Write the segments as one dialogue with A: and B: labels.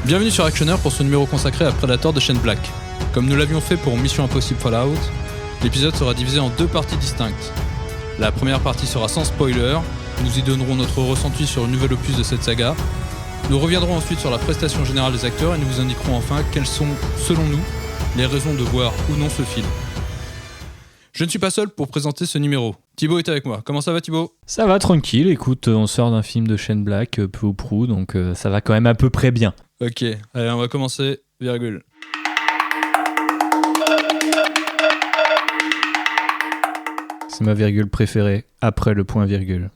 A: Bienvenue sur Actionneur pour ce numéro consacré à Predator de Shane Black. Comme nous l'avions fait pour Mission Impossible Fallout, l'épisode sera divisé en deux parties distinctes. La première partie sera sans spoiler, nous y donnerons notre ressenti sur le nouvel opus de cette saga. Nous reviendrons ensuite sur la prestation générale des acteurs et nous vous indiquerons enfin quelles sont, selon nous, les raisons de voir ou non ce film. Je ne suis pas seul pour présenter ce numéro. Thibaut est avec moi. Comment ça va, Thibaut ?
B: Ça va, tranquille. Écoute, on sort d'un film de Shane Black, peu ou prou, donc ça va quand même à peu près bien.
A: Ok, allez, on va commencer. Virgule.
B: C'est ma virgule préférée, après le point virgule.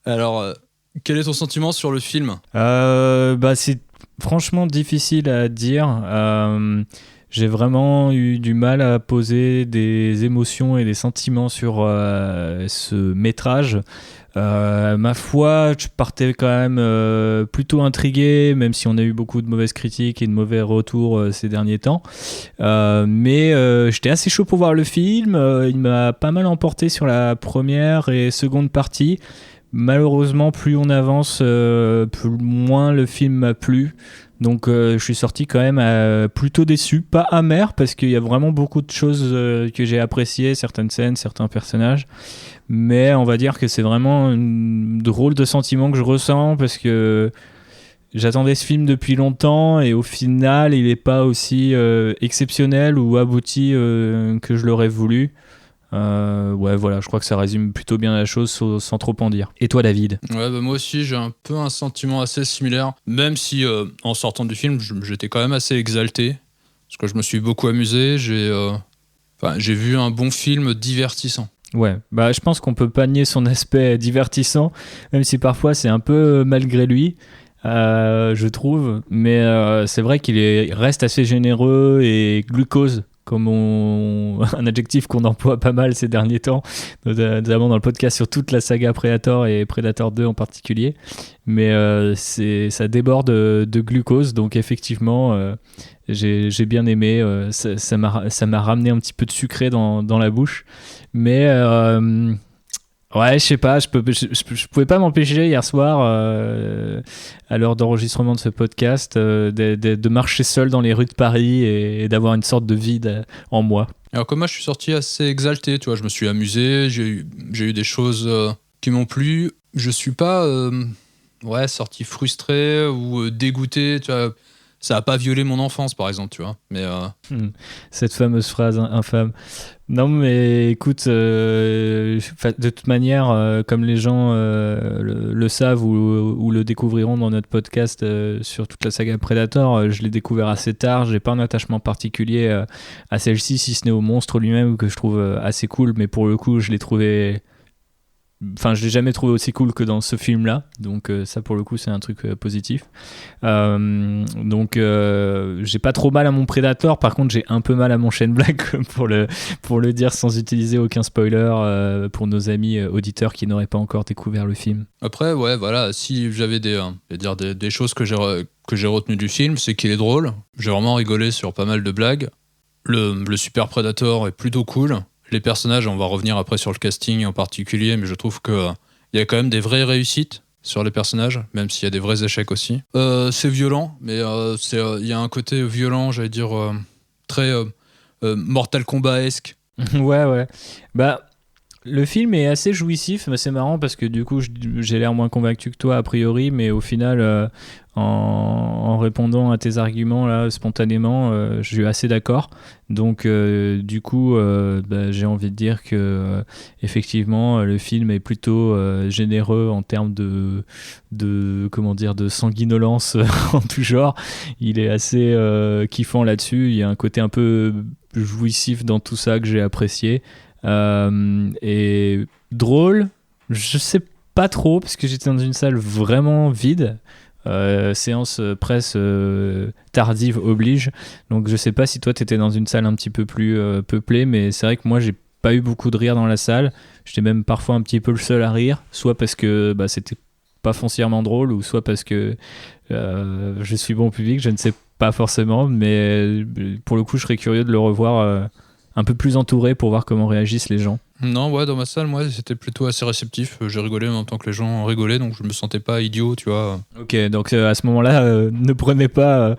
A: Alors, quel est ton sentiment sur le film ?
B: C'est franchement difficile à dire. J'ai vraiment eu du mal à poser des émotions et des sentiments sur ce métrage. Ma foi, je partais quand même plutôt intrigué, même si on a eu beaucoup de mauvaises critiques et de mauvais retours ces derniers temps. Mais j'étais assez chaud pour voir le film. Il m'a pas mal emporté sur la première et seconde partie. Malheureusement, plus on avance, moins le film m'a plu. Donc je suis sorti quand même plutôt déçu, pas amer, parce qu'il y a vraiment beaucoup de choses que j'ai appréciées, certaines scènes, certains personnages. Mais on va dire que c'est vraiment un drôle de sentiment que je ressens, parce que j'attendais ce film depuis longtemps et au final, il n'est pas aussi exceptionnel ou abouti que je l'aurais voulu. Voilà, je crois que ça résume plutôt bien la chose sans trop en dire. Et toi, David ?
A: Ouais, moi aussi, j'ai un peu un sentiment assez similaire, même si en sortant du film, j'étais quand même assez exalté, parce que je me suis beaucoup amusé, j'ai vu un bon film divertissant.
B: Ouais, je pense qu'on peut pas nier son aspect divertissant, même si parfois c'est un peu malgré lui, je trouve, mais c'est vrai qu'il reste assez généreux et glucose, comme un adjectif qu'on emploie pas mal ces derniers temps, notamment dans le podcast sur toute la saga Predator et Predator 2 en particulier. Mais ça déborde de glucose, donc effectivement, j'ai bien aimé. Ça m'a ramené un petit peu de sucré dans la bouche. Mais ouais, je sais pas, je pouvais pas m'empêcher hier soir, à l'heure d'enregistrement de ce podcast, de marcher seul dans les rues de Paris et d'avoir une sorte de vide en moi.
A: Alors comme moi, je suis sorti assez exalté, tu vois, je me suis amusé, j'ai eu des choses qui m'ont plu. Je suis pas sorti frustré ou dégoûté, tu vois. Ça a pas violé mon enfance, par exemple, tu vois. Mais
B: cette fameuse phrase infâme. Non, mais écoute, de toute manière, comme les gens le savent ou le découvriront dans notre podcast sur toute la saga Predator, je l'ai découvert assez tard. J'ai pas un attachement particulier à celle-ci, si ce n'est au monstre lui-même, que je trouve assez cool. Mais pour le coup, je l'ai jamais trouvé aussi cool que dans ce film-là. Donc ça, pour le coup, c'est un truc positif. Donc j'ai pas trop mal à mon Predator. Par contre, j'ai un peu mal à mon Shane Black, pour le dire sans utiliser aucun spoiler, pour nos amis auditeurs qui n'auraient pas encore découvert le film.
A: Après, ouais, voilà, si j'avais des choses que j'ai retenues du film, c'est qu'il est drôle. J'ai vraiment rigolé sur pas mal de blagues. Le Super Predator est plutôt cool. Les personnages, on va revenir après sur le casting en particulier, mais je trouve qu'il y a quand même des vraies réussites sur les personnages, même s'il y a des vrais échecs aussi. C'est violent, mais il y a un côté violent, j'allais dire, très Mortal Kombat-esque.
B: Ouais. Le film est assez jouissif, mais c'est marrant parce que du coup j'ai l'air moins convaincu que toi a priori, mais au final en répondant à tes arguments là spontanément, je suis assez d'accord. Donc du coup j'ai envie de dire que effectivement le film est plutôt généreux en termes de sanguinolence en tout genre. Il est assez kiffant là-dessus. Il y a un côté un peu jouissif dans tout ça que j'ai apprécié. Et drôle, je sais pas trop parce que j'étais dans une salle vraiment vide, séance presse tardive oblige, donc je sais pas si toi t'étais dans une salle un petit peu plus peuplée, mais c'est vrai que moi j'ai pas eu beaucoup de rire dans la salle. J'étais même parfois un petit peu le seul à rire, soit parce que c'était pas foncièrement drôle, ou soit parce que je suis bon public, je ne sais pas forcément, mais pour le coup je serais curieux de le revoir un peu plus entouré pour voir comment réagissent les gens.
A: Non, ouais, dans ma salle, moi, c'était plutôt assez réceptif. J'ai rigolé en même temps que les gens rigolaient, donc je me sentais pas idiot, tu vois.
B: Ok, donc à ce moment-là, ne prenez pas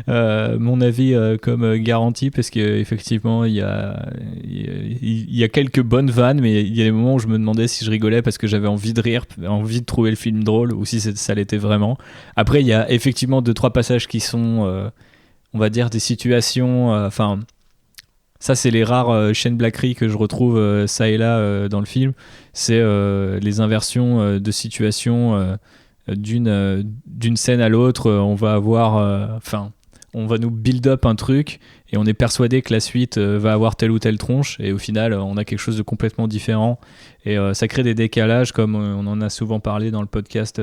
B: mon avis comme garantie, parce qu'effectivement, il y a quelques bonnes vannes, mais il y a des moments où je me demandais si je rigolais parce que j'avais envie de rire, envie de trouver le film drôle, ou si ça l'était vraiment. Après, il y a effectivement 2-3 passages qui sont, on va dire, des situations... Enfin, ça, c'est les rares Shane Blackery que je retrouve ça et là dans le film. C'est les inversions de situations... d'une scène à l'autre, on va avoir, on va nous build up un truc et on est persuadé que la suite va avoir telle ou telle tronche, et au final on a quelque chose de complètement différent, et ça crée des décalages, comme on en a souvent parlé dans le podcast,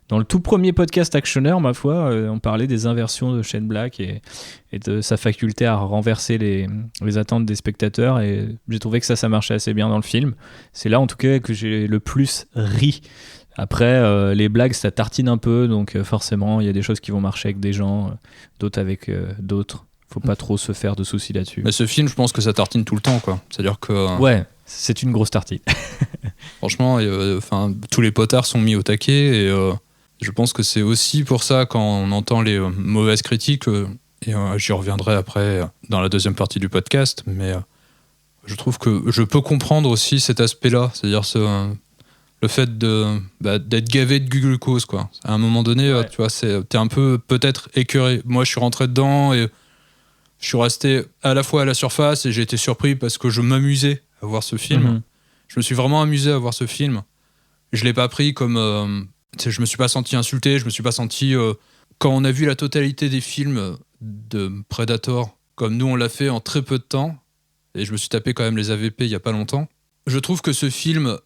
B: dans le tout premier podcast Actionneur, ma foi, on parlait des inversions de Shane Black et de sa faculté à renverser les attentes des spectateurs, et j'ai trouvé que ça marchait assez bien dans le film. C'est là en tout cas que j'ai le plus ri. Après, les blagues, ça tartine un peu, donc forcément, il y a des choses qui vont marcher avec des gens, d'autres avec d'autres. Faut pas trop se faire de soucis là-dessus.
A: Mais ce film, je pense que ça tartine tout le temps, quoi. C'est-à-dire que...
B: Ouais, c'est une grosse tartine.
A: Franchement, tous les potards sont mis au taquet, et je pense que c'est aussi pour ça, quand on entend les mauvaises critiques, et j'y reviendrai après dans la deuxième partie du podcast, mais je trouve que je peux comprendre aussi cet aspect-là, c'est-à-dire le fait d'être gavé de glucose, quoi. À un moment donné,
B: Ouais.
A: tu vois, t'es un peu peut-être écœuré. Moi, je suis rentré dedans et je suis resté à la fois à la surface, et j'ai été surpris parce que je m'amusais à voir ce film.
B: Mhm.
A: Je me suis vraiment amusé à voir ce film. Je l'ai pas pris comme... je me suis pas senti insulté, je me suis pas senti... quand on a vu la totalité des films de Predator, comme nous on l'a fait en très peu de temps, et je me suis tapé quand même les AVP il y a pas longtemps, je trouve que ce film...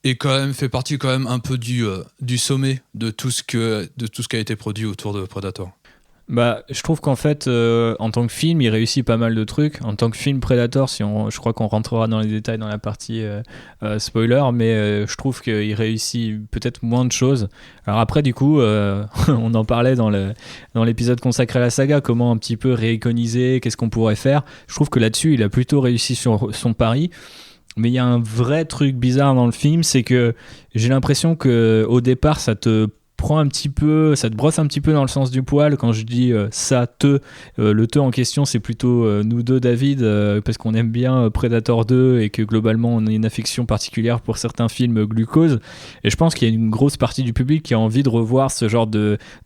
A: et quand même fait partie quand même un peu du sommet de tout ce qui a été produit autour de Predator.
B: Bah, je trouve qu'en fait, en tant que film, il réussit pas mal de trucs. En tant que film Predator, je crois qu'on rentrera dans les détails dans la partie spoiler, mais je trouve qu'il réussit peut-être moins de choses. Alors après, du coup, on en parlait dans l'épisode consacré à la saga, comment un petit peu réiconiser, qu'est-ce qu'on pourrait faire. Je trouve que là-dessus, il a plutôt réussi sur son pari. Mais il y a un vrai truc bizarre dans le film, c'est que j'ai l'impression que au départ, ça te brosse un petit peu dans le sens du poil. Quand je dis le te en question, c'est plutôt nous deux, David, parce qu'on aime bien Predator 2 et que globalement on a une affection particulière pour certains films glucose. Et je pense qu'il y a une grosse partie du public qui a envie de revoir ce genre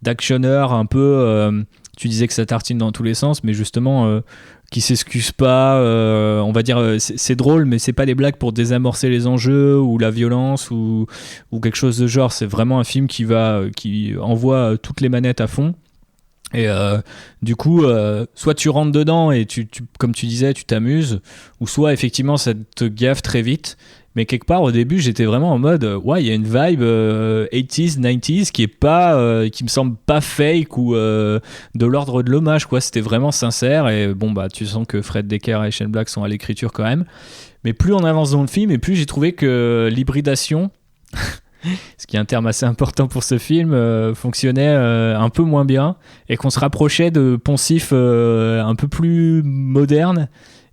B: d'actionneur un peu. Tu disais que ça tartine dans tous les sens, mais justement qui s'excuse pas, on va dire c'est drôle, mais c'est pas des blagues pour désamorcer les enjeux ou la violence ou quelque chose de genre. C'est vraiment un film qui envoie toutes les manettes à fond. Et du coup, soit tu rentres dedans et comme tu disais, tu t'amuses, ou soit effectivement ça te gaffe très vite. Mais quelque part au début, j'étais vraiment en mode ouais, il y a une vibe 80s, 90s qui me semble pas fake ou de l'ordre de l'hommage, quoi. C'était vraiment sincère, et bon bah tu sens que Fred Decker et Shane Black sont à l'écriture quand même. Mais plus on avance dans le film, et plus j'ai trouvé que l'hybridation ce qui est un terme assez important pour ce film, fonctionnait un peu moins bien, et qu'on se rapprochait de poncifs un peu plus modernes,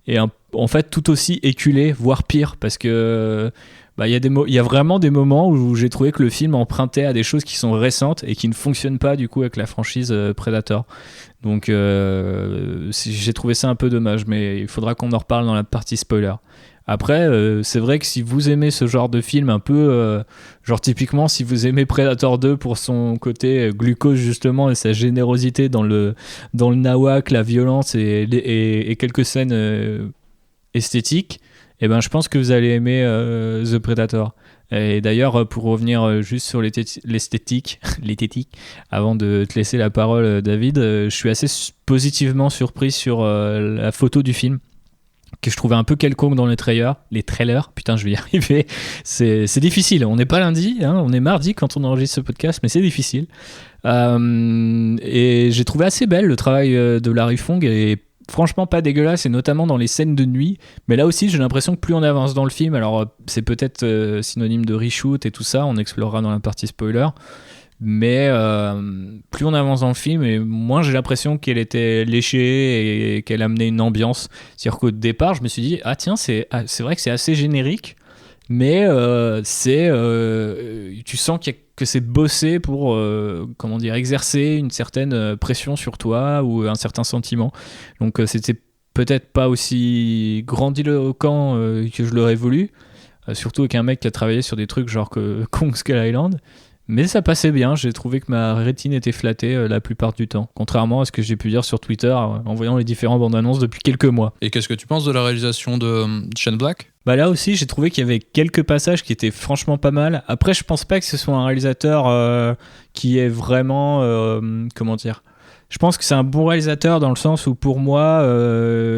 B: et en fait tout aussi éculé, voire pire, parce que il y a vraiment des moments où j'ai trouvé que le film empruntait à des choses qui sont récentes et qui ne fonctionnent pas du coup avec la franchise Predator. Donc j'ai trouvé ça un peu dommage, mais il faudra qu'on en reparle dans la partie spoiler. Après, c'est vrai que si vous aimez ce genre de film un peu, genre typiquement si vous aimez Predator 2 pour son côté glucose justement et sa générosité dans le nawak, la violence et quelques scènes esthétiques, eh ben je pense que vous allez aimer The Predator. Et d'ailleurs, pour revenir juste sur l'esthétique, avant de te laisser la parole, David, je suis assez positivement surpris sur la photo du film, que je trouvais un peu quelconque dans les trailers, putain je vais y arriver, c'est difficile, on n'est pas lundi, hein, on est mardi quand on enregistre ce podcast, mais c'est difficile. Et j'ai trouvé assez belle le travail de Larry Fong, et franchement pas dégueulasse, et notamment dans les scènes de nuit, mais là aussi j'ai l'impression que plus on avance dans le film, alors c'est peut-être synonyme de reshoot et tout ça, on explorera dans la partie spoiler, Mais plus on avance dans le film, et moins j'ai l'impression qu'elle était léchée et qu'elle amenait une ambiance. C'est-à-dire qu'au départ, je me suis dit, ah tiens, c'est vrai que c'est assez générique, mais tu sens que c'est bossé pour comment dire, exercer une certaine pression sur toi ou un certain sentiment. Donc c'était peut-être pas aussi grandiloquent que je l'aurais voulu, surtout avec un mec qui a travaillé sur des trucs genre que Kong Skull Island. Mais ça passait bien, j'ai trouvé que ma rétine était flattée la plupart du temps, contrairement à ce que j'ai pu dire sur Twitter en voyant les différents bandes annonces depuis quelques mois.
A: Et qu'est-ce que tu penses de la réalisation de Shane Black ?
B: Bah là aussi, j'ai trouvé qu'il y avait quelques passages qui étaient franchement pas mal. Après, je pense pas que ce soit un réalisateur qui est vraiment... comment dire ? Je pense que c'est un bon réalisateur dans le sens où, pour moi,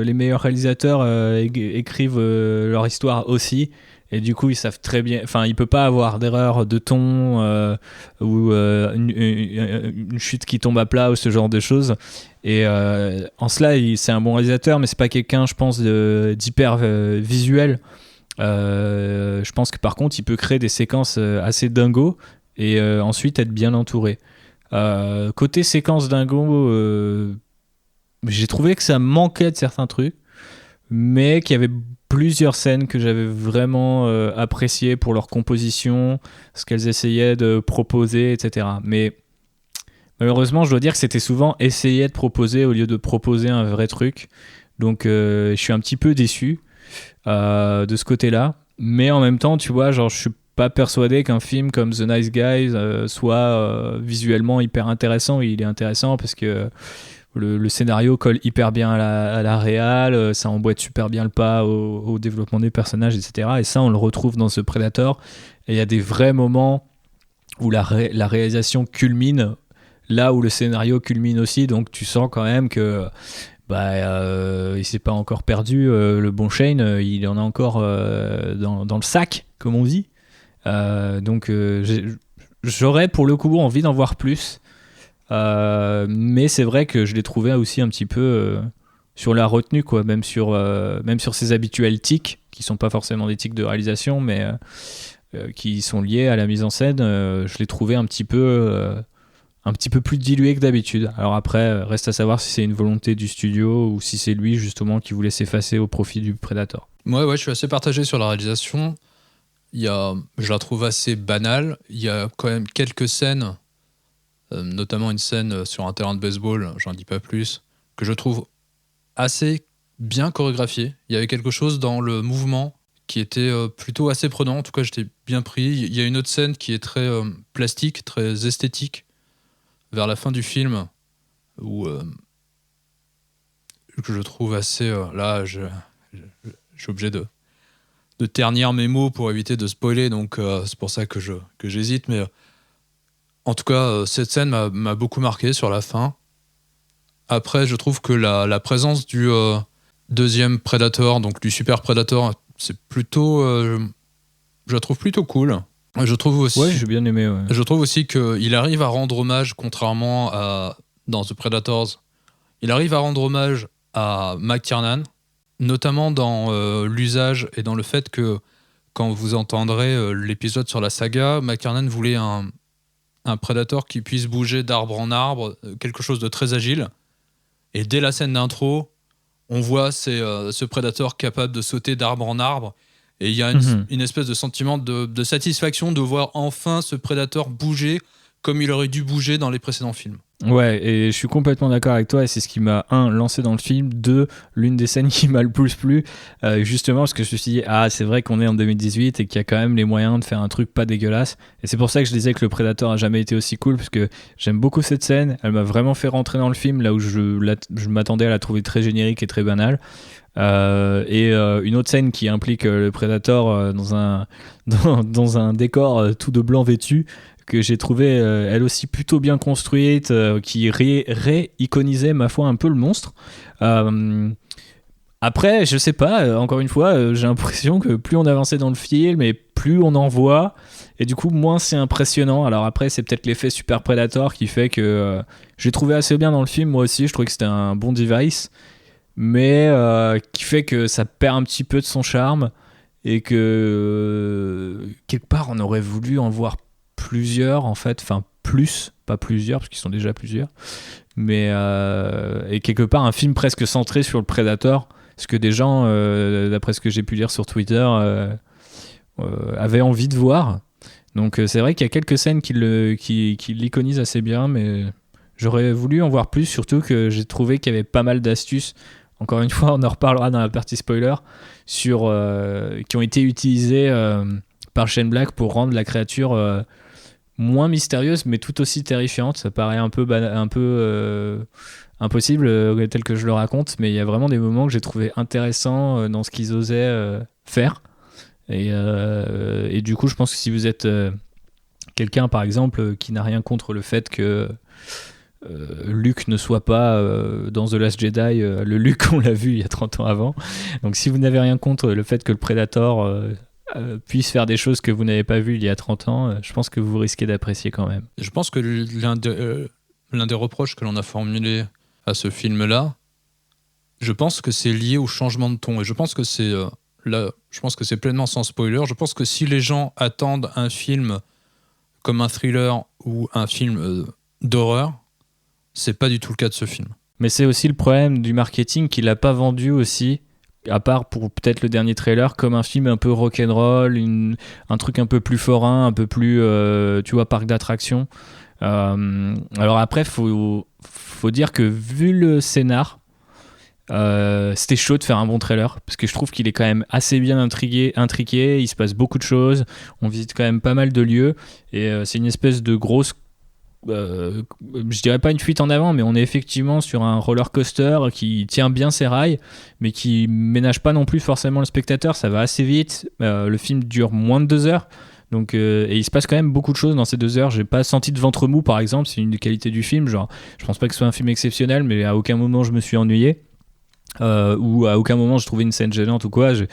B: les meilleurs réalisateurs écrivent leur histoire aussi. Et du coup, ils savent très bien... Enfin, il peut pas avoir d'erreur de ton ou une chute qui tombe à plat ou ce genre de choses. Et en cela, c'est un bon réalisateur, mais c'est pas quelqu'un, je pense, d'hyper visuel. Je pense que par contre, il peut créer des séquences assez dingos et ensuite être bien entouré. Côté séquence dingo, j'ai trouvé que ça manquait de certains trucs, mais qu'il y avait plusieurs scènes que j'avais vraiment appréciées pour leur composition, ce qu'elles essayaient de proposer, etc. Mais malheureusement, je dois dire que c'était souvent essayer de proposer au lieu de proposer un vrai truc. Donc je suis un petit peu déçu de ce côté-là. Mais en même temps, tu vois, genre, je suis pas persuadé qu'un film comme The Nice Guys soit visuellement hyper intéressant. Il est intéressant parce que le scénario colle hyper bien à la réal, ça emboîte super bien le pas au développement des personnages, etc. Et ça, on le retrouve dans ce Predator. Et il y a des vrais moments où la réalisation culmine là où le scénario culmine aussi. Donc tu sens quand même que il s'est pas encore perdu. Le bon Shane, il en a encore dans le sac, comme on dit. Donc j'aurais pour le coup envie d'en voir plus. Mais c'est vrai que je l'ai trouvé aussi un petit peu sur la retenue, quoi, même sur ses habituels tics, qui sont pas forcément des tics de réalisation, mais qui sont liés à la mise en scène. Je l'ai trouvé un petit peu plus dilué que d'habitude. Alors après, reste à savoir si c'est une volonté du studio ou si c'est lui justement qui voulait s'effacer au profit du Predator.
A: Ouais, je suis assez partagé sur la réalisation. Je la trouve assez banale. Il y a quand même quelques scènes, notamment une scène sur un terrain de baseball, j'en dis pas plus, que je trouve assez bien chorégraphiée. Il y avait quelque chose dans le mouvement qui était plutôt assez prenant. En tout cas, j'étais bien pris. Il y a une autre scène qui est très plastique, très esthétique, vers la fin du film, où que je trouve assez... là, je suis obligé de ternir mes mots pour éviter de spoiler, donc c'est pour ça que j'hésite, mais en tout cas, cette scène m'a beaucoup marqué sur la fin. Après, je trouve que la présence du deuxième Predator, donc du Super Predator, c'est plutôt... je la trouve plutôt cool. Je trouve aussi,
B: ouais, j'ai bien aimé. Ouais.
A: Je trouve aussi qu'il arrive à rendre hommage, contrairement à dans The Predators, il arrive à rendre hommage à McTiernan, notamment dans l'usage et dans le fait que quand vous entendrez l'épisode sur la saga, McTiernan voulait un Predator qui puisse bouger d'arbre en arbre, quelque chose de très agile. Et dès la scène d'intro, on voit ce Predator capable de sauter d'arbre en arbre. Et il y a une espèce de sentiment de satisfaction de voir enfin ce Predator bouger comme il aurait dû bouger dans les précédents films.
B: Ouais, et je suis complètement d'accord avec toi, et c'est ce qui m'a, lancé dans le film, l'une des scènes qui m'a le plus plu, justement parce que je me suis dit, c'est vrai qu'on est en 2018 et qu'il y a quand même les moyens de faire un truc pas dégueulasse, et c'est pour ça que je disais que le Predator a jamais été aussi cool, parce que j'aime beaucoup cette scène, elle m'a vraiment fait rentrer dans le film, là où je m'attendais à la trouver très générique et très banale. Une autre scène qui implique le Predator dans un décor tout de blanc vêtu, que j'ai trouvé elle aussi plutôt bien construite, qui réiconisait ma foi un peu le monstre. Après, je sais pas, encore une fois, j'ai l'impression que plus on avançait dans le film et plus on en voit, et du coup moins c'est impressionnant. Alors après, c'est peut-être l'effet Super Predator qui fait que j'ai trouvé assez bien dans le film, moi aussi je trouvais que c'était un bon device, mais qui fait que ça perd un petit peu de son charme, et que quelque part on aurait voulu en voir plusieurs, en fait, enfin plus, pas plusieurs, parce qu'ils sont déjà plusieurs, mais et quelque part un film presque centré sur le Predator, ce que des gens, d'après ce que j'ai pu lire sur Twitter, avaient envie de voir. Donc c'est vrai qu'il y a quelques scènes qui l'iconisent assez bien, mais j'aurais voulu en voir plus, surtout que j'ai trouvé qu'il y avait pas mal d'astuces. Encore une fois, on en reparlera dans la partie spoiler, qui ont été utilisées par Shane Black pour rendre la créature moins mystérieuse, mais tout aussi terrifiante. Ça paraît un peu impossible tel que je le raconte, mais il y a vraiment des moments que j'ai trouvé intéressants dans ce qu'ils osaient faire. Et du coup, je pense que si vous êtes quelqu'un, par exemple, qui n'a rien contre le fait que Luke ne soit pas dans The Last Jedi, le Luke qu'on l'a vu il y a 30 ans avant. Donc si vous n'avez rien contre le fait que le Predator puisse faire des choses que vous n'avez pas vues il y a 30 ans, je pense que vous risquez d'apprécier quand même.
A: Je pense que l'un des reproches que l'on a formulé à ce film-là, je pense que c'est lié au changement de ton. Et je pense que c'est pleinement sans spoiler. Je pense que si les gens attendent un film comme un thriller ou un film d'horreur, c'est pas du tout le cas de ce film.
B: Mais c'est aussi le problème du marketing qu'il a pas vendu aussi, à part pour peut-être le dernier trailer, comme un film un peu rock'n'roll, un truc un peu plus forain, un peu plus, tu vois, parc d'attractions. Alors après, faut dire que vu le scénar, c'était chaud de faire un bon trailer, parce que je trouve qu'il est quand même assez bien intrigué, il se passe beaucoup de choses, on visite quand même pas mal de lieux, et c'est une espèce de grosse je dirais pas une fuite en avant, mais on est effectivement sur un roller coaster qui tient bien ses rails, mais qui ménage pas non plus forcément le spectateur. Ça va assez vite, le film dure moins de 2 heures, donc, et il se passe quand même beaucoup de choses dans ces 2 heures. J'ai pas senti de ventre mou, par exemple, c'est une des qualités du film. Genre, je pense pas que ce soit un film exceptionnel, mais à aucun moment je me suis ennuyé. Ou à aucun moment je trouvais une scène gênante ou quoi. J'ai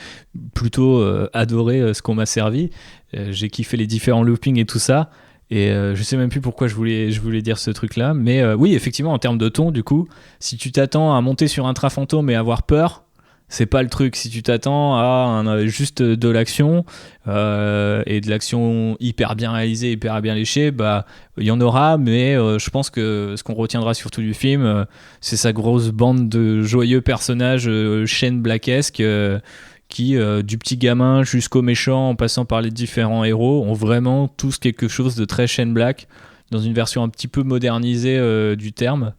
B: plutôt adoré ce qu'on m'a servi. J'ai kiffé les différents loopings et tout ça. Et je sais même plus pourquoi je voulais dire ce truc-là. Mais oui, effectivement, en termes de ton, du coup, si tu t'attends à monter sur un train fantôme et avoir peur, c'est pas le truc. Si tu t'attends à juste de l'action et de l'action hyper bien réalisée, hyper bien léchée, bah il y en aura. Mais je pense que ce qu'on retiendra surtout du film, c'est sa grosse bande de joyeux personnages Shane Blackesque. Qui, du petit gamin jusqu'au méchant, en passant par les différents héros, ont vraiment tous quelque chose de très Shane Black, dans une version un petit peu modernisée du terme.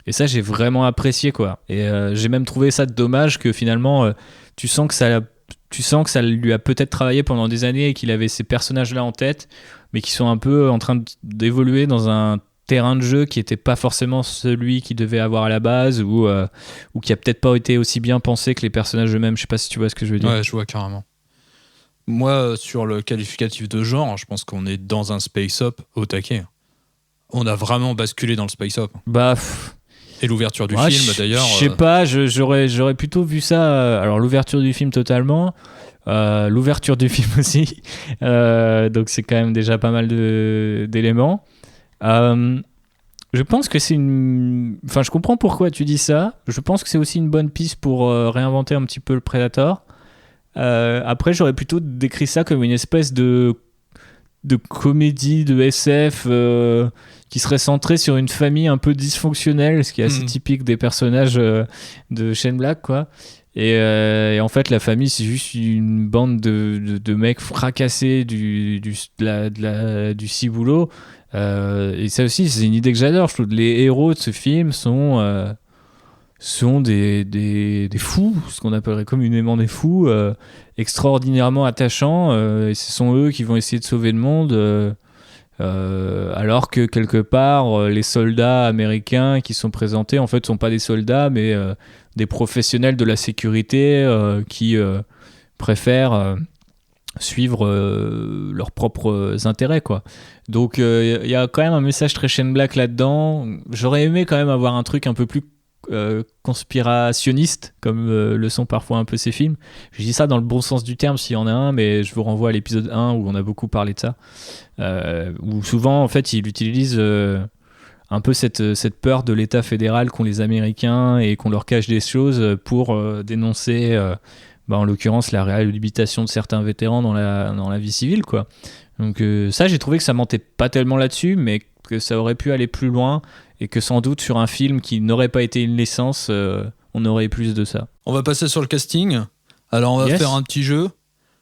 B: Et ça, j'ai vraiment apprécié, quoi. Et j'ai même trouvé ça dommage que finalement, tu sens que ça lui a peut-être travaillé pendant des années et qu'il avait ces personnages-là en tête, mais qui sont un peu en train d'évoluer dans un terrain de jeu qui n'était pas forcément celui qu'il devait avoir à la base, ou qui a peut-être pas été aussi bien pensé que les personnages eux-mêmes. Je sais pas si tu vois ce que je veux dire.
A: Ouais, je vois carrément. Moi, sur le qualificatif de genre, je pense qu'on est dans un space-up au taquet. On a vraiment basculé dans le space-up.
B: Bah...
A: Et l'ouverture du film, d'ailleurs...
B: Je sais pas, j'aurais plutôt vu ça... alors, l'ouverture du film, totalement. L'ouverture du film aussi. Donc, c'est quand même déjà pas mal d'éléments. Je pense que c'est Enfin, je comprends pourquoi tu dis ça. Je pense que c'est aussi une bonne piste pour réinventer un petit peu le Predator. Après, j'aurais plutôt décrit ça comme une espèce de comédie de SF qui serait centrée sur une famille un peu dysfonctionnelle, ce qui est assez typique des personnages de Shane Black, quoi. Et en fait, la famille, c'est juste une bande de mecs fracassés du ciboulot. Et ça aussi, c'est une idée que j'adore. Je trouve que les héros de ce film sont des fous, ce qu'on appellerait communément des fous, extraordinairement attachants. Et ce sont eux qui vont essayer de sauver le monde. Alors que quelque part, les soldats américains qui sont présentés, en fait, sont pas des soldats, mais des professionnels de la sécurité qui préfèrent suivre leurs propres intérêts, quoi. Donc il y a quand même un message très Shane Black là-dedans. J'aurais aimé quand même avoir un truc un peu plus conspirationniste, comme le sont parfois un peu ces films. Je dis ça dans le bon sens du terme s'il y en a un, mais je vous renvoie à l'épisode 1 où on a beaucoup parlé de ça, où souvent en fait il utilise un peu cette peur de l'État fédéral qu'ont les Américains et qu'on leur cache des choses pour dénoncer en l'occurrence la réhabilitation de certains vétérans dans la vie civile, quoi. Donc ça, j'ai trouvé que ça mentait pas tellement là-dessus, mais que ça aurait pu aller plus loin et que sans doute sur un film qui n'aurait pas été une licence, on aurait eu plus de ça.
A: On va passer sur le casting. Alors, on va faire un petit jeu.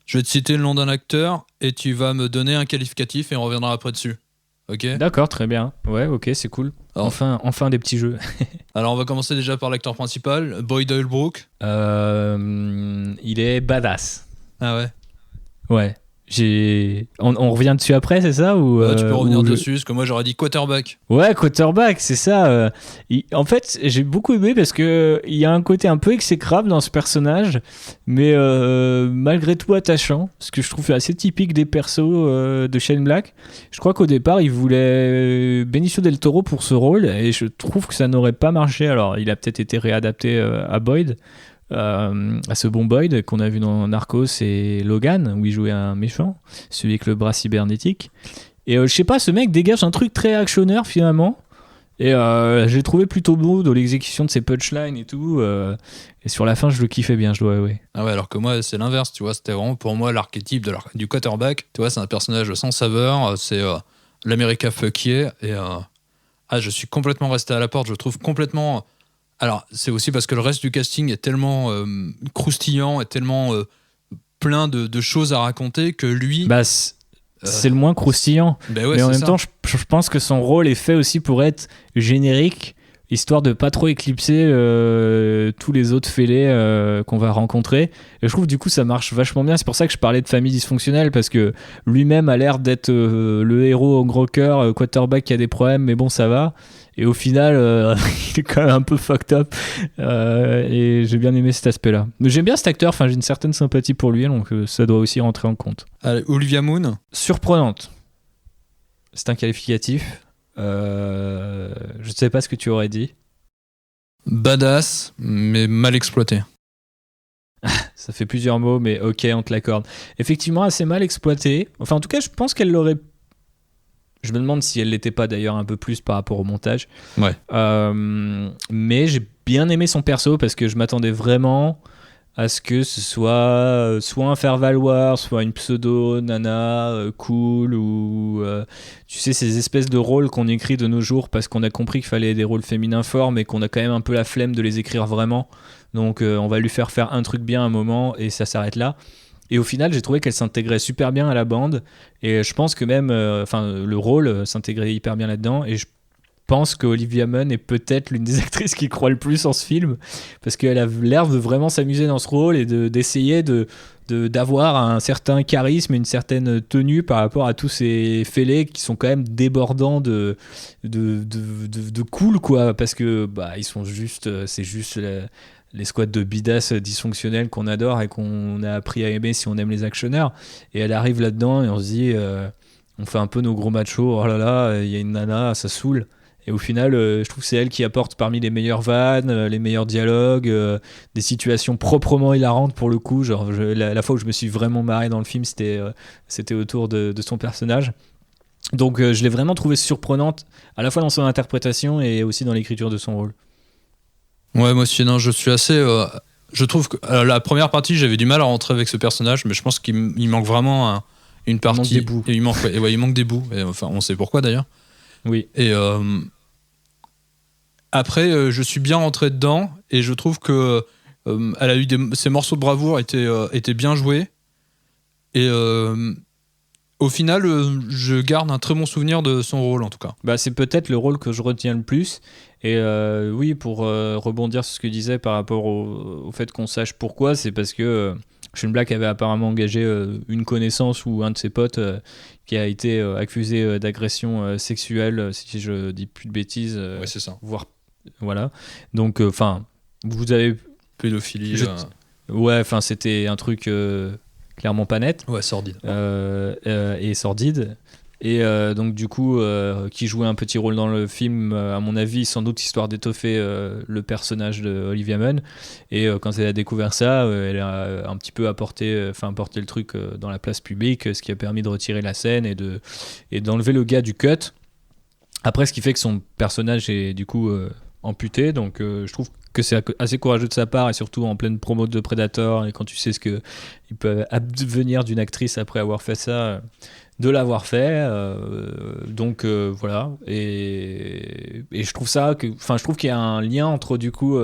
A: Je vais te citer le nom d'un acteur et tu vas me donner un qualificatif et on reviendra après dessus. Ok ?
B: D'accord, très bien. Ouais, ok, c'est cool.
A: Alors,
B: enfin des petits jeux.
A: Alors, on va commencer déjà par l'acteur principal, Boyd Holbrook.
B: Il est badass.
A: Ah ouais.
B: Ouais. On revient dessus après, c'est ça ou,
A: tu peux revenir dessus, parce que moi j'aurais dit quarterback.
B: Ouais, quarterback, c'est ça. En fait, j'ai beaucoup aimé parce que il y a un côté un peu exécrable dans ce personnage, mais malgré tout attachant, ce que je trouve assez typique des persos de Shane Black. Je crois qu'au départ, il voulait Benicio del Toro pour ce rôle, et je trouve que ça n'aurait pas marché. Alors, il a peut-être été réadapté à Boyd. À ce bon Boyd qu'on a vu dans Narcos et Logan où il jouait un méchant, celui avec le bras cybernétique, et je sais pas, ce mec dégage un truc très actionneur finalement, et j'ai trouvé plutôt beau dans l'exécution de ses punchlines et tout, et sur la fin je le kiffais bien, je dois avouer.
A: Ah ouais, alors que moi c'est l'inverse, tu vois, c'était vraiment pour moi l'archétype du quarterback, tu vois, c'est un personnage sans saveur, c'est l'America fuck yeah, et je suis complètement resté à la porte, je trouve complètement. Alors, c'est aussi parce que le reste du casting est tellement croustillant, est tellement plein de choses à raconter que lui...
B: Bah, c'est le moins croustillant.
A: Bah ouais,
B: mais en même temps, je pense que son rôle est fait aussi pour être générique, histoire de pas trop éclipser tous les autres fêlés qu'on va rencontrer. Et je trouve du coup ça marche vachement bien. C'est pour ça que je parlais de famille dysfonctionnelle, parce que lui-même a l'air d'être le héros au gros cœur, quarterback qui a des problèmes, mais bon, ça va. Et au final, il est quand même un peu fucked up. Et j'ai bien aimé cet aspect-là. Mais j'aime bien cet acteur, j'ai une certaine sympathie pour lui, donc ça doit aussi rentrer en compte.
A: Allez, Olivia Munn.
B: Surprenante. C'est un qualificatif. Je ne sais pas ce que tu aurais dit.
A: Badass, mais mal exploité.
B: Ça fait plusieurs mots, mais ok, on te l'accorde. Effectivement, assez mal exploité. Enfin, en tout cas, je pense qu'elle l'aurait... Je me demande si elle l'était pas d'ailleurs un peu plus par rapport au montage.
A: Ouais.
B: Mais j'ai bien aimé son perso parce que je m'attendais vraiment à ce que ce soit un faire-valoir, soit une pseudo-nana cool, ou tu sais, ces espèces de rôles qu'on écrit de nos jours parce qu'on a compris qu'il fallait des rôles féminins forts, mais qu'on a quand même un peu la flemme de les écrire vraiment. Donc on va lui faire un truc bien un moment et ça s'arrête là. Et au final, j'ai trouvé qu'elle s'intégrait super bien à la bande. Et je pense que même le rôle s'intégrait hyper bien là-dedans. Et je pense qu'Olivia Munn est peut-être l'une des actrices qui croit le plus en ce film. Parce qu'elle a l'air de vraiment s'amuser dans ce rôle et d'essayer d'avoir un certain charisme et une certaine tenue par rapport à tous ces fêlés qui sont quand même débordants de cool, quoi. Parce que ils sont juste... c'est juste... les squads de bidas dysfonctionnels qu'on adore et qu'on a appris à aimer si on aime les actionneurs, et elle arrive là-dedans et on se dit on fait un peu nos gros machos, oh là là, il y a une nana, ça saoule, et au final je trouve que c'est elle qui apporte parmi les meilleures vannes, les meilleurs dialogues, des situations proprement hilarantes pour le coup, genre la fois où je me suis vraiment marré dans le film c'était autour de son personnage. Donc je l'ai vraiment trouvée surprenante à la fois dans son interprétation et aussi dans l'écriture de son rôle.
A: Ouais, moi aussi, non, je suis assez... je trouve que la première partie, j'avais du mal à rentrer avec ce personnage, mais je pense qu'il manque vraiment une partie...
B: Il manque des bouts.
A: Il manque des bouts. Et, enfin, on sait pourquoi, d'ailleurs.
B: Oui.
A: Et après, je suis bien rentré dedans, et je trouve que elle a eu ses morceaux de bravoure étaient bien joués. Et au final, je garde un très bon souvenir de son rôle, en tout cas.
B: C'est peut-être le rôle que je retiens le plus. Et oui, pour rebondir sur ce que disait par rapport au fait qu'on sache pourquoi, c'est parce que Shane Black avait apparemment engagé une connaissance ou un de ses potes qui a été accusé d'agression sexuelle, si je dis plus de bêtises.
A: Ouais, c'est ça.
B: Voilà. Donc, vous avez...
A: Pédophilie.
B: Ouais, c'était un truc clairement pas net.
A: Ouais, sordide.
B: Et sordide. Et donc du coup qui jouait un petit rôle dans le film, à mon avis sans doute histoire d'étoffer le personnage de Olivia Munn, et quand elle a découvert ça, elle a un petit peu apporté le truc dans la place publique, ce qui a permis de retirer la scène et d'enlever le gars du cut. Après, ce qui fait que son personnage est du coup amputé, donc je trouve que c'est assez courageux de sa part, et surtout en pleine promo de Predator, et quand tu sais ce que il peut advenir d'une actrice après avoir fait ça, de l'avoir fait. Donc voilà. Et je trouve je trouve qu'il y a un lien entre du coup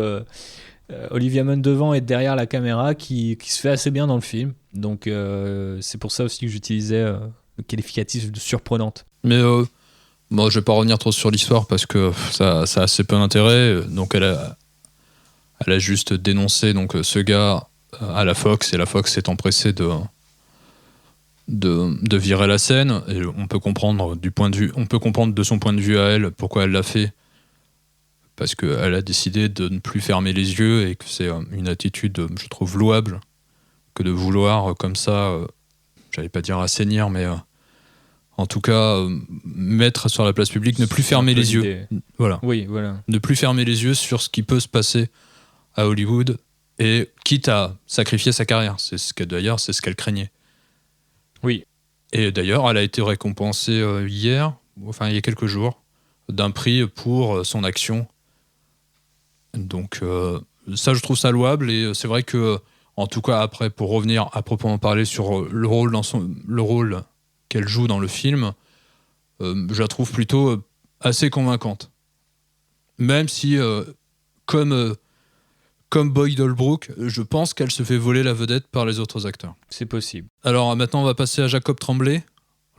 B: Olivia Munn devant et derrière la caméra qui se fait assez bien dans le film. Donc c'est pour ça aussi que j'utilisais le qualificatif de surprenante.
A: Mais moi, je vais pas revenir trop sur l'histoire parce que ça a assez peu d'intérêt. Donc elle a juste dénoncé donc ce gars à la Fox, et la Fox s'est empressée de virer la scène. Et on peut comprendre de son point de vue à elle pourquoi elle l'a fait, parce qu'elle a décidé de ne plus fermer les yeux, et que c'est une attitude, je trouve, louable, que de vouloir comme ça, j'allais pas dire assainir, mais en tout cas mettre sur la place publique, ne plus fermer les yeux. Voilà.
B: Oui, voilà.
A: Ne plus fermer les yeux sur ce qui peut se passer à Hollywood, et quitte à sacrifier sa carrière. C'est ce qu'elle craignait.
B: Oui.
A: Et d'ailleurs, elle a été récompensée il y a quelques jours, d'un prix pour son action. Donc ça, je trouve ça louable, et c'est vrai que, en tout cas, après, pour revenir à proprement parler sur le rôle qu'elle joue dans le film, je la trouve plutôt assez convaincante. Même si, comme Boyd Holbrook, je pense qu'elle se fait voler la vedette par les autres acteurs.
B: C'est possible.
A: Alors maintenant, on va passer à Jacob Tremblay,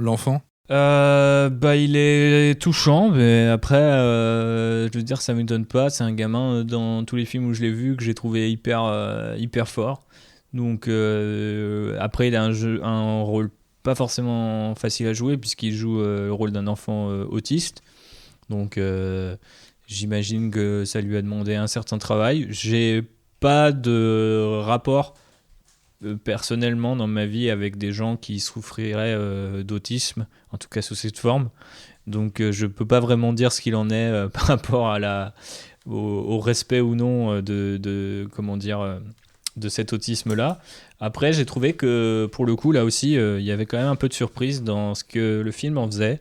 A: l'enfant.
B: Il est touchant, mais après, je veux dire, ça ne m'étonne pas. C'est un gamin, dans tous les films où je l'ai vu, que j'ai trouvé hyper fort. Donc après, il a un rôle pas forcément facile à jouer, puisqu'il joue le rôle d'un enfant autiste. Donc j'imagine que ça lui a demandé un certain travail. J'ai pas de rapport personnellement dans ma vie avec des gens qui souffriraient d'autisme, en tout cas sous cette forme. Donc je peux pas vraiment dire ce qu'il en est par rapport à au respect ou non de cet autisme-là. Après, j'ai trouvé que pour le coup, là aussi, il y avait quand même un peu de surprise dans ce que le film en faisait.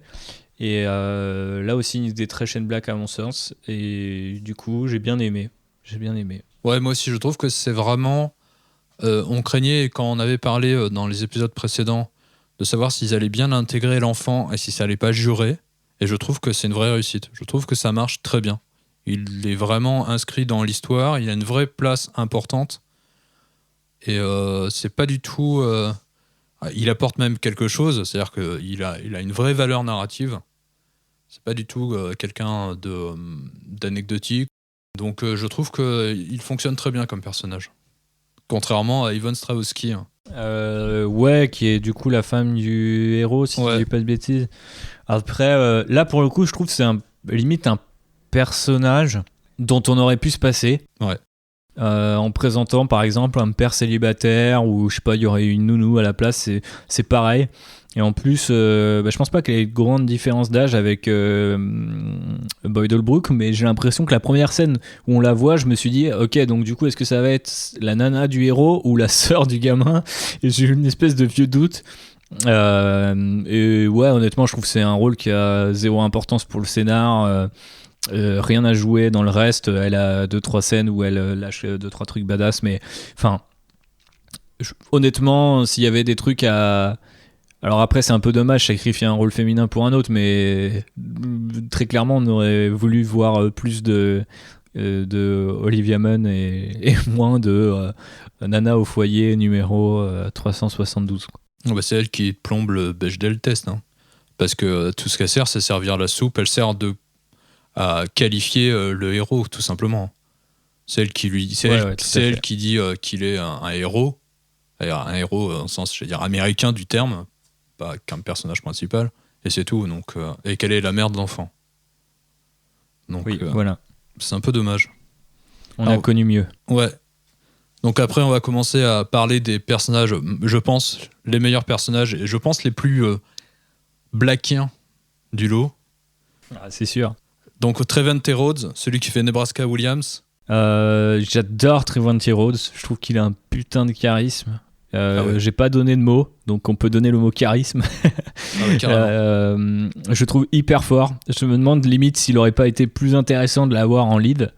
B: Et là aussi, une idée très Shane Black à mon sens. Et du coup, j'ai bien aimé.
A: Ouais, moi aussi, je trouve que c'est vraiment... on craignait, quand on avait parlé dans les épisodes précédents, de savoir s'ils allaient bien intégrer l'enfant et si ça allait pas jurer. Et je trouve que c'est une vraie réussite. Je trouve que ça marche très bien. Il est vraiment inscrit dans l'histoire. Il a une vraie place importante. Et c'est pas du tout... il apporte même quelque chose. C'est-à-dire qu'il a une vraie valeur narrative. C'est pas du tout quelqu'un d'anecdotique. Donc je trouve qu'il fonctionne très bien comme personnage. Contrairement à Yvonne Strahovski.
B: Ouais, qui est du coup la femme du héros, si je dis pas de bêtises. Après, là pour le coup, je trouve que c'est limite un personnage dont on aurait pu se passer.
A: Ouais.
B: En présentant par exemple un père célibataire, ou je sais pas, il y aurait eu une nounou à la place, c'est pareil. Et en plus, je pense pas qu'il y ait de grande différence d'âge avec Boyd Holbrook, mais j'ai l'impression que la première scène où on la voit, je me suis dit, ok, donc du coup, est-ce que ça va être la nana du héros ou la sœur du gamin ? Et j'ai eu une espèce de vieux doute. Et ouais, honnêtement, je trouve que c'est un rôle qui a zéro importance pour le scénar. Rien à jouer dans le reste. Elle a 2-3 scènes où elle lâche 2-3 trucs badass, mais enfin, honnêtement, s'il y avait des trucs à... Alors après, c'est un peu dommage sacrifier un rôle féminin pour un autre, mais très clairement, on aurait voulu voir plus de Olivia Munn et moins de Nana au foyer numéro 372.
A: C'est elle qui plombe le Bechdel test. Hein. Parce que tout ce qu'elle sert, c'est servir la soupe. Elle sert à qualifier le héros, tout simplement. C'est elle qui dit qu'il est un héros. Un héros, en sens, je veux dire, américain du terme. Pas qu'un personnage principal, et c'est tout. Donc, et qu'elle est la mère de l'enfant. Donc,
B: oui, voilà.
A: C'est un peu dommage.
B: On a connu mieux.
A: Ouais. Donc après, on va commencer à parler des personnages, je pense, les meilleurs personnages, et je pense les plus blackiens du lot.
B: Ah, c'est sûr.
A: Donc Trevante Rhodes, celui qui fait Nebraska Williams.
B: J'adore Trevante Rhodes, je trouve qu'il a un putain de charisme. J'ai pas donné de mot, donc on peut donner le mot charisme. Je trouve hyper fort. Je me demande limite s'il aurait pas été plus intéressant de l'avoir en lead.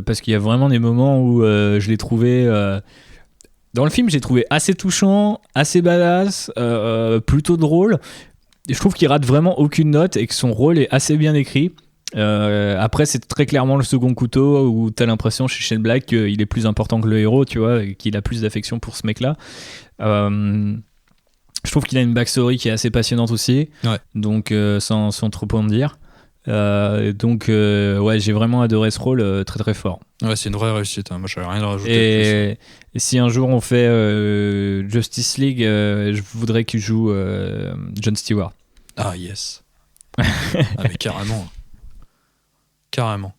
B: parce qu'il y a vraiment des moments où je l'ai trouvé... dans le film, j'ai trouvé assez touchant, assez badass, plutôt drôle. Et je trouve qu'il rate vraiment aucune note et que son rôle est assez bien écrit. Après, c'est très clairement le second couteau où t'as l'impression chez Shane Black qu'il est plus important que le héros, tu vois, et qu'il a plus d'affection pour ce mec-là. Je trouve qu'il a une backstory qui est assez passionnante aussi, donc sans trop en dire. Ouais, j'ai vraiment adoré ce rôle très très fort.
A: Ouais, c'est une vraie réussite, hein. Moi j'avais rien à rajouter.
B: Et si un jour on fait Justice League, je voudrais qu'il joue Jon Stewart.
A: Ah yes. Ah mais carrément. Carrément.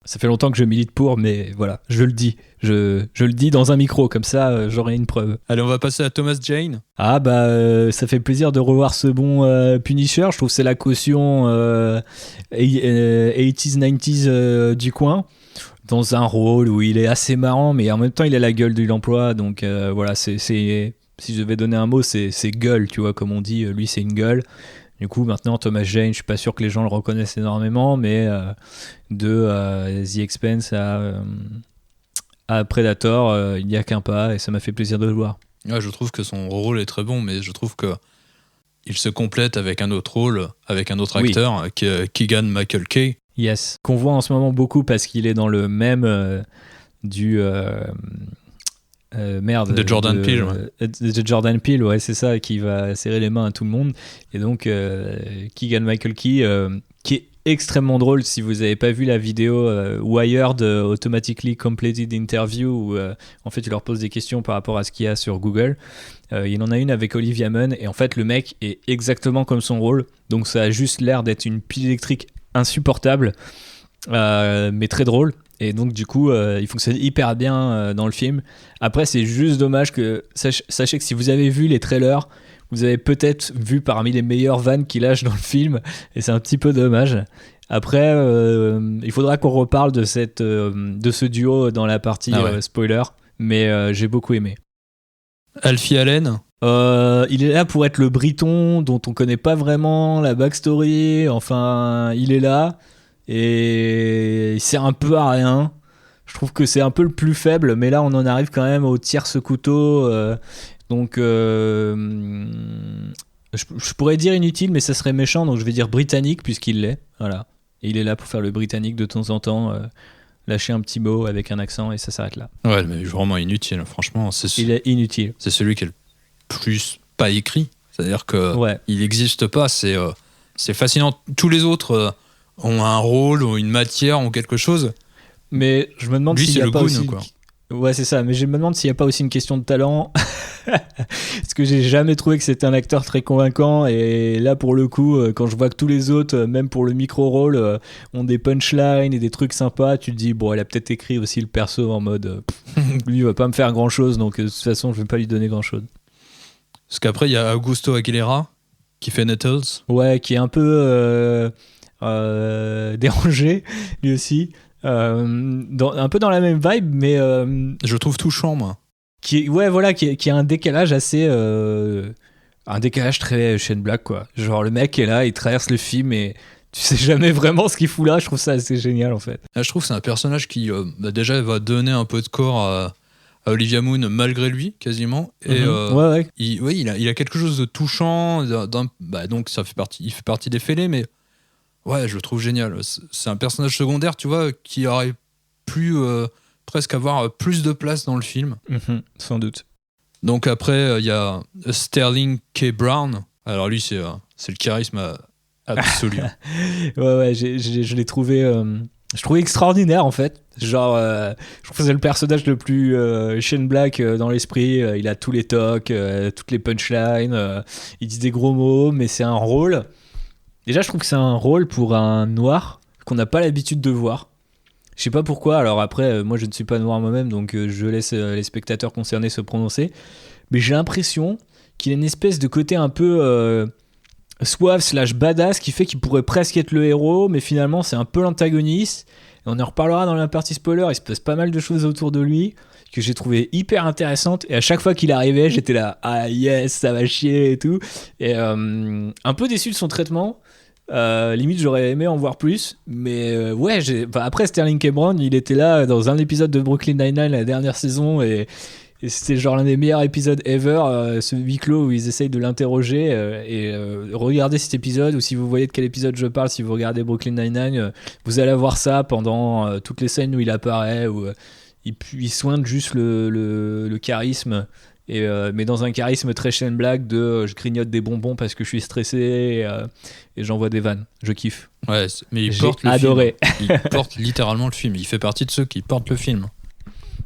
B: Ça fait longtemps que je milite pour, mais voilà, je le dis. Je le dis dans un micro, comme ça j'aurai une preuve.
A: Allez, on va passer à Thomas Jane.
B: Ah bah ça fait plaisir de revoir ce bon Punisher. Je trouve que c'est la caution 80s, 90s du coin, dans un rôle où il est assez marrant, mais en même temps il a la gueule de l'emploi. Donc voilà, c'est si je devais donner un mot, c'est gueule, tu vois, comme on dit, lui c'est une gueule. Du coup, maintenant, Thomas Jane, je suis pas sûr que les gens le reconnaissent énormément, mais de The Expanse à Predator, il n'y a qu'un pas, et ça m'a fait plaisir de le voir.
A: Ouais, je trouve que son rôle est très bon, mais je trouve que il se complète avec un autre rôle, avec un autre acteur, qui est Keegan-Michael Key.
B: Yes, qu'on voit en ce moment beaucoup parce qu'il est dans le même de
A: Jordan Peele.
B: De Jordan Peele, ouais, c'est ça, qui va serrer les mains à tout le monde. Et donc, Keegan-Michael Key, qui est extrêmement drôle. Si vous n'avez pas vu la vidéo Wired Automatically Completed Interview, où en fait, il leur pose des questions par rapport à ce qu'il y a sur Google. Il en a une avec Olivia Munn, et en fait, le mec est exactement comme son rôle. Donc, ça a juste l'air d'être une pile électrique insupportable, mais très drôle. Et donc du coup il fonctionne hyper bien dans le film. Après c'est juste dommage que sachez que si vous avez vu les trailers, vous avez peut-être vu parmi les meilleures vannes qu'il lâche dans le film, et c'est un petit peu dommage. Après il faudra qu'on reparle de ce duo dans la partie spoiler, mais j'ai beaucoup aimé.
A: Alfie Allen,
B: il est là pour être le Briton dont on connaît pas vraiment la backstory. Enfin, il est là et il sert un peu à rien. Je trouve que c'est un peu le plus faible, mais là on en arrive quand même au tierce couteau. Donc je pourrais dire inutile, mais ça serait méchant, donc je vais dire britannique puisqu'il l'est. Voilà. Et il est là pour faire le britannique de temps en temps, lâcher un petit mot avec un accent, et ça s'arrête là.
A: Ouais, mais vraiment inutile, franchement.
B: Il est inutile.
A: C'est celui qui est le plus pas écrit. C'est-à-dire que il n'existe pas. C'est fascinant. Tous les autres ont un rôle ou une matière ou quelque chose.
B: Mais je me demande s'il n'y a pas aussi...
A: quoi.
B: Ouais, c'est ça. Mais je me demande s'il n'y a pas aussi une question de talent. Parce que j'ai jamais trouvé que c'était un acteur très convaincant. Et là, pour le coup, quand je vois que tous les autres, même pour le micro-rôle, ont des punchlines et des trucs sympas, tu te dis, bon, elle a peut-être écrit aussi le perso en mode, lui, il va pas me faire grand-chose, donc de toute façon, je vais pas lui donner grand-chose.
A: Parce qu'après, il y a Augusto Aguilera qui fait Nettles.
B: Ouais, qui est un peu dérangé, lui aussi. Un peu dans la même vibe, mais
A: je le trouve touchant, moi.
B: Qui a un décalage assez un décalage très Shane Black, quoi. Genre le mec est là, il traverse le film et tu sais jamais vraiment ce qu'il fout là. Je trouve ça assez génial en fait.
A: Je trouve que c'est un personnage qui déjà va donner un peu de corps à Olivia Munn malgré lui quasiment, et il a quelque chose de touchant, donc il fait partie des fêlés, mais ouais, je le trouve génial. C'est un personnage secondaire, tu vois, qui aurait pu presque avoir plus de place dans le film.
B: Sans doute.
A: Donc après, il y a Sterling K. Brown. Alors lui, c'est le charisme absolu.
B: Je l'ai trouvé... je trouvais extraordinaire, en fait. Genre, je trouve que c'est le personnage le plus Shane Black dans l'esprit. Il a tous les tocs, toutes les punchlines. Il dit des gros mots, mais c'est un rôle... Déjà, je trouve que c'est un rôle pour un noir qu'on n'a pas l'habitude de voir. Je sais pas pourquoi. Alors après, moi, je ne suis pas noir moi-même, donc je laisse les spectateurs concernés se prononcer. Mais j'ai l'impression qu'il a une espèce de côté un peu suave / badass qui fait qu'il pourrait presque être le héros, mais finalement, c'est un peu l'antagoniste. Et on en reparlera dans la partie spoiler. Il se passe pas mal de choses autour de lui que j'ai trouvé hyper intéressantes, et à chaque fois qu'il arrivait, j'étais là, ah yes, ça va chier et tout. Et un peu déçu de son traitement. Limite, j'aurais aimé en voir plus. Mais ouais, après, Sterling K. Brown, il était là dans un épisode de Brooklyn Nine-Nine la dernière saison. Et c'était genre l'un des meilleurs épisodes ever, ce huis clos où ils essayent de l'interroger. Regardez cet épisode, ou si vous voyez de quel épisode je parle, si vous regardez Brooklyn Nine-Nine, vous allez voir ça pendant toutes les scènes où il apparaît, où il soigne juste le charisme. Mais dans un charisme très Shane Black de je grignote des bonbons parce que je suis stressé et j'envoie des vannes. Je kiffe.
A: Ouais, mais
B: J'ai adoré.
A: Il porte littéralement le film. Il fait partie de ceux qui portent le film.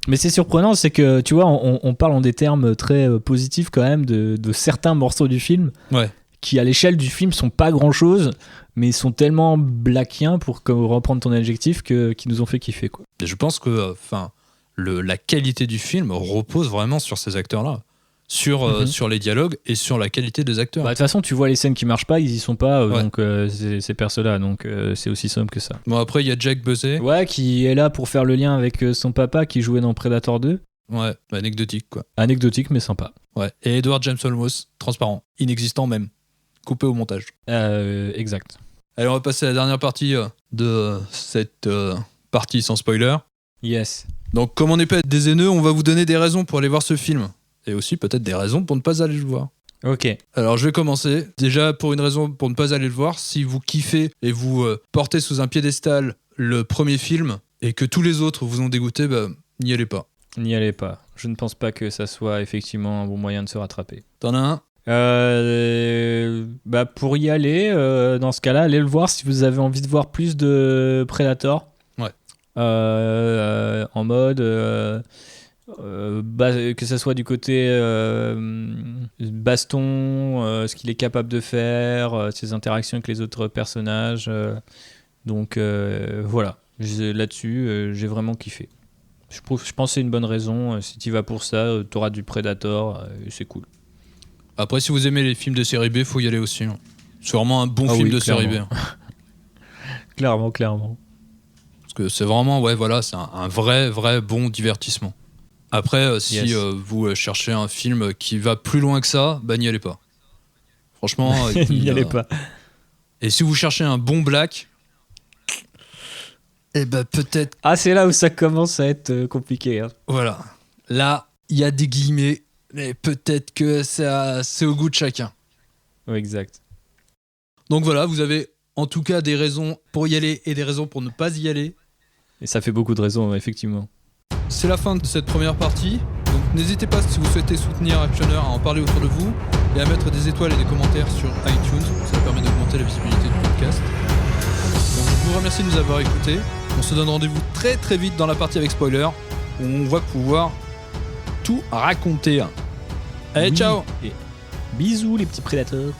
B: Mais c'est surprenant, c'est que tu vois, on parle en des termes très positifs quand même de certains morceaux du film qui à l'échelle du film sont pas grand chose, mais ils sont tellement blackiens pour reprendre ton adjectif qui nous ont fait kiffer, quoi.
A: Et je pense que la qualité du film repose vraiment sur ces acteurs-là, sur les dialogues et sur la qualité des acteurs.
B: De toute façon, tu vois les scènes qui marchent pas, ils y sont pas, donc ces persos-là, donc c'est aussi simple que ça.
A: Bon, après, il y a Jack Buzzet.
B: Ouais, qui est là pour faire le lien avec son papa qui jouait dans Predator 2.
A: Ouais, anecdotique, quoi.
B: Anecdotique, mais sympa.
A: Ouais, et Edward James Olmos, transparent, inexistant même, coupé au montage.
B: Exact.
A: Allez, on va passer à la dernière partie de cette partie sans spoiler.
B: Yes.
A: Donc, comme on n'est pas des haineux, on va vous donner des raisons pour aller voir ce film. Et aussi peut-être des raisons pour ne pas aller le voir.
B: Ok.
A: Alors, je vais commencer. Déjà, pour une raison pour ne pas aller le voir, si vous kiffez et vous portez sous un piédestal le premier film et que tous les autres vous ont dégoûté, n'y allez pas.
B: N'y allez pas. Je ne pense pas que ça soit effectivement un bon moyen de se rattraper.
A: T'en as un ?
B: Pour y aller, dans ce cas-là, allez le voir si vous avez envie de voir plus de Predator.
A: Ouais.
B: En mode que ça soit du côté baston, ce qu'il est capable de faire, ses interactions avec les autres personnages. Donc voilà, là-dessus, j'ai vraiment kiffé. Je pense que c'est une bonne raison. Si tu vas pour ça, tu auras du Predator, c'est cool.
A: Après, si vous aimez les films de série B, faut y aller aussi. C'est vraiment un bon film de série B.
B: Clairement.
A: Parce que c'est vraiment, c'est un vrai bon divertissement. Après, si vous cherchez un film qui va plus loin que ça, n'y allez pas. Franchement,
B: n'y allez pas.
A: Et si vous cherchez un bon black, peut-être...
B: Ah, c'est là où ça commence à être compliqué. Hein.
A: Voilà. Là, il y a des guillemets, mais peut-être que c'est au goût de chacun.
B: Oui, exact.
A: Donc voilà, vous avez en tout cas des raisons pour y aller et des raisons pour ne pas y aller.
B: Et ça fait beaucoup de raisons, effectivement.
A: C'est la fin de cette première partie. Donc n'hésitez pas, si vous souhaitez soutenir Actioner, à en parler autour de vous et à mettre des étoiles et des commentaires sur iTunes. Ça permet d'augmenter la visibilité du podcast. Donc je vous remercie de nous avoir écoutés. On se donne rendez-vous très très vite dans la partie avec spoiler où on va pouvoir tout raconter. Allez, ciao.
B: Et bisous les petits prédateurs.